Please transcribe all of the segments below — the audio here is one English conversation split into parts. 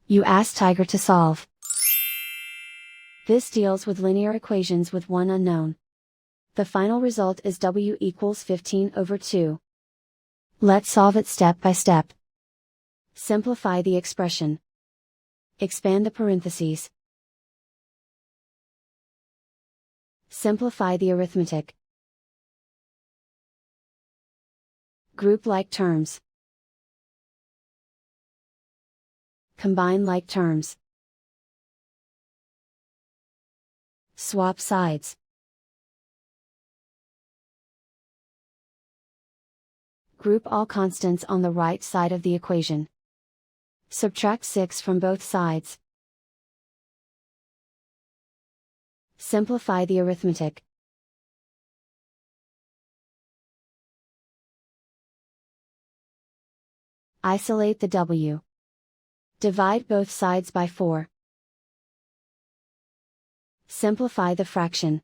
You ask Tiger to solve. This deals with linear equations with one unknown. The final result is w equals 15/2. Let's solve it step by step. Simplify the expression. Expand the parentheses. Simplify the arithmetic. Group like terms. Combine like terms. Swap sides. Group all constants on the right side of the equation. Subtract 6 from both sides. Simplify the arithmetic. Isolate the w. Divide both sides by 4. Simplify the fraction.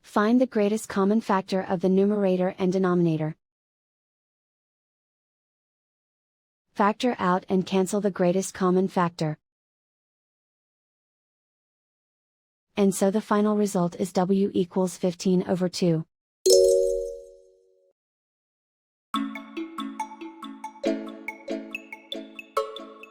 Find the greatest common factor of the numerator and denominator. Factor out and cancel the greatest common factor. And so the final result is w equals 15/2.